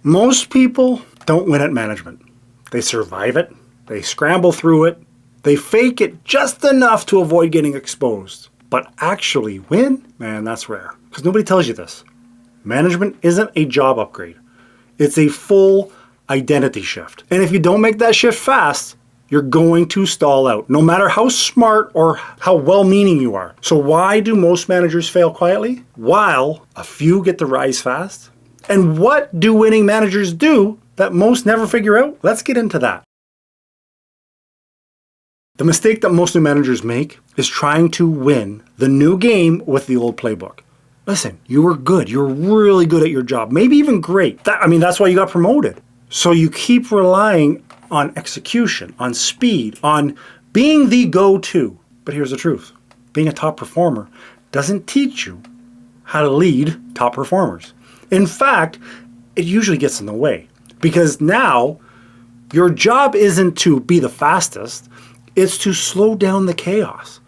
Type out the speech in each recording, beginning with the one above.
Most people don't win at management. They survive it, they scramble through it, they fake it just enough to avoid getting exposed. But actually win? Man, that's rare. Because nobody tells you this. Management isn't a job upgrade. It's a full identity shift. And if you don't make that shift fast, you're going to stall out, no matter how smart or how well-meaning you are. So why do most managers fail quietly? While a few get to rise fast? And what do winning managers do that most never figure out? Let's get into that. The mistake that most new managers make is trying to win the new game with the old playbook. Listen, you were good. You're really good at your job. Maybe even great. That's why you got promoted. So you keep relying on execution, on speed, on being the go-to. But here's the truth. Being a top performer doesn't teach you how to lead top performers. In fact, it usually gets in the way. Because now, your job isn't to be the fastest. It's to slow down the chaos,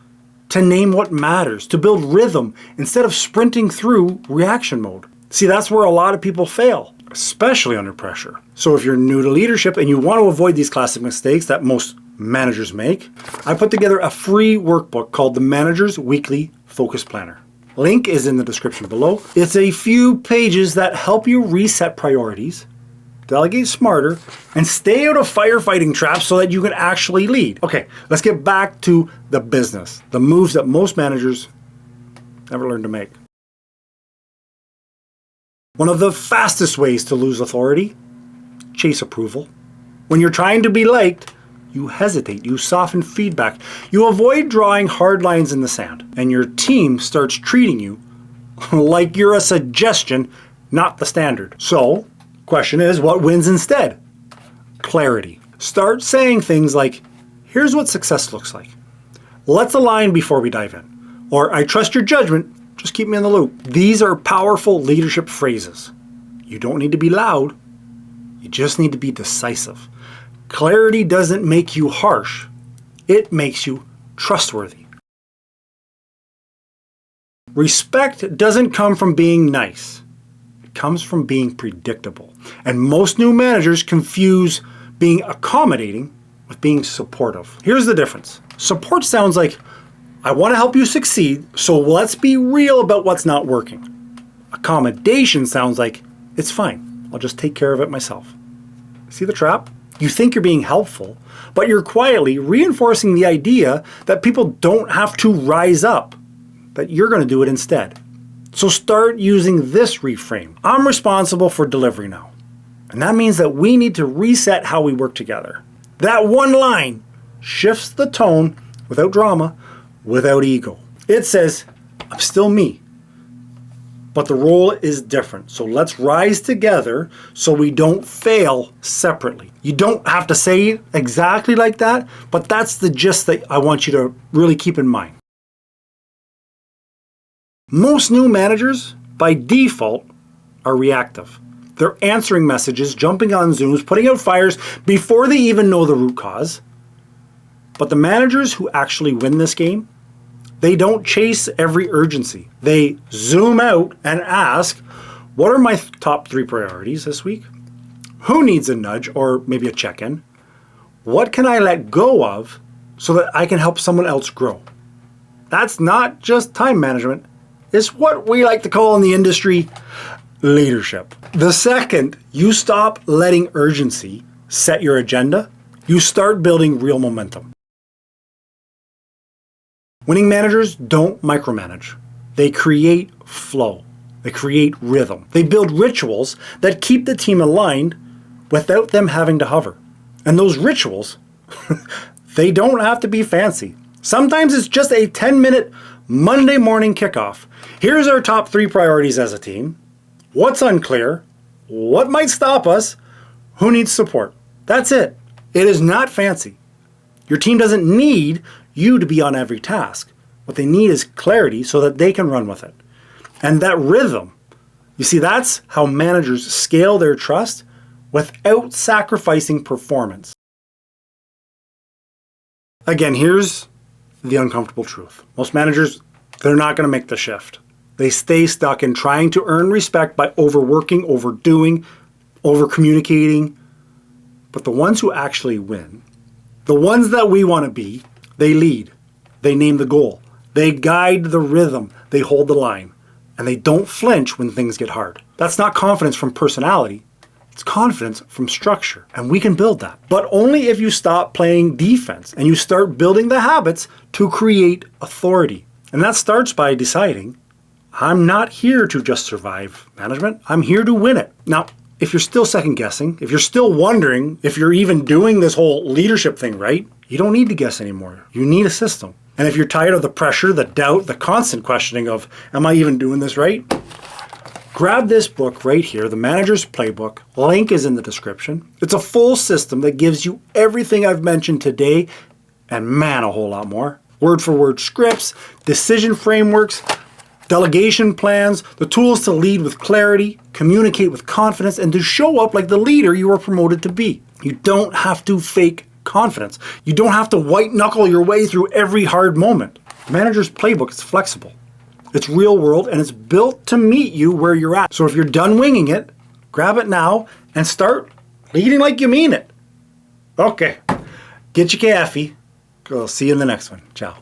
to name what matters, to build rhythm instead of sprinting through reaction mode. See, that's where a lot of people fail, especially under pressure. So if you're new to leadership and you want to avoid these classic mistakes that most managers make, I put together a free workbook called the Manager's Weekly Focus Planner. Link is in the description below. It's a few pages that help you reset priorities, delegate smarter, and stay out of firefighting traps so that you can actually lead. Okay, let's get back to the business, the moves that most managers never learn to make. One of the fastest ways to lose authority, chase approval. When you're trying to be liked, you hesitate, you soften feedback, you avoid drawing hard lines in the sand, and your team starts treating you like you're a suggestion, not the standard. So, question is, what wins instead? Clarity. Start saying things like, here's what success looks like. Let's align before we dive in. Or, I trust your judgment, just keep me in the loop. These are powerful leadership phrases. You don't need to be loud, you just need to be decisive. Clarity doesn't make you harsh, it makes you trustworthy. Respect doesn't come from being nice. Comes from being predictable. And most new managers confuse being accommodating with being supportive. Here's the difference. Support sounds like, I want to help you succeed, so let's be real about what's not working. Accommodation sounds like, it's fine, I'll just take care of it myself. See the trap? You think you're being helpful, but you're quietly reinforcing the idea that people don't have to rise up, that you're going to do it instead. So start using this reframe. I'm responsible for delivery now. And that means that we need to reset how we work together. That one line shifts the tone without drama, without ego. It says, I'm still me, but the role is different. So let's rise together so we don't fail separately. You don't have to say it exactly like that, but that's the gist that I want you to really keep in mind. Most new managers, by default, are reactive. They're answering messages, jumping on Zooms, putting out fires before they even know the root cause. But the managers who actually win this game, they don't chase every urgency. They zoom out and ask, what are my top 3 priorities this week? Who needs a nudge or maybe a check-in? What can I let go of so that I can help someone else grow? That's not just time management. It's what we like to call in the industry leadership. The second you stop letting urgency set your agenda, you start building real momentum. Winning managers don't micromanage. They create flow. They create rhythm. They build rituals that keep the team aligned without them having to hover. And those rituals, they don't have to be fancy. Sometimes it's just a 10-minute Monday morning kickoff. Here's our top 3 priorities as a team. What's unclear? What might stop us? Who needs support? That's it. It is not fancy. Your team doesn't need you to be on every task. What they need is clarity so that they can run with it. And that rhythm, you see, that's how managers scale their trust without sacrificing performance. Again, here's the uncomfortable truth. Most managers, they're not going to make the shift. They stay stuck in trying to earn respect by overworking, overdoing, over communicating. But the ones who actually win, the ones that we want to be, they lead, they name the goal, they guide the rhythm, they hold the line, and they don't flinch when things get hard. That's not confidence from personality. It's confidence from structure, and we can build that. But only if you stop playing defense and you start building the habits to create authority. And that starts by deciding, I'm not here to just survive management. I'm here to win it. Now, if you're still second guessing, if you're still wondering if you're even doing this whole leadership thing right, you don't need to guess anymore. You need a system. And if you're tired of the pressure, the doubt, the constant questioning of, am I even doing this right? Grab this book right here, The Manager's Playbook. Link is in the description. It's a full system that gives you everything I've mentioned today, and man, a whole lot more. Word for word scripts, decision frameworks, delegation plans, the tools to lead with clarity, communicate with confidence, and to show up like the leader you were promoted to be. You don't have to fake confidence. You don't have to white knuckle your way through every hard moment. The Manager's Playbook is flexible. It's real world, and it's built to meet you where you're at. So if you're done winging it, grab it now and start leading like you mean it. Okay, get your coffee. I'll see you in the next one. Ciao.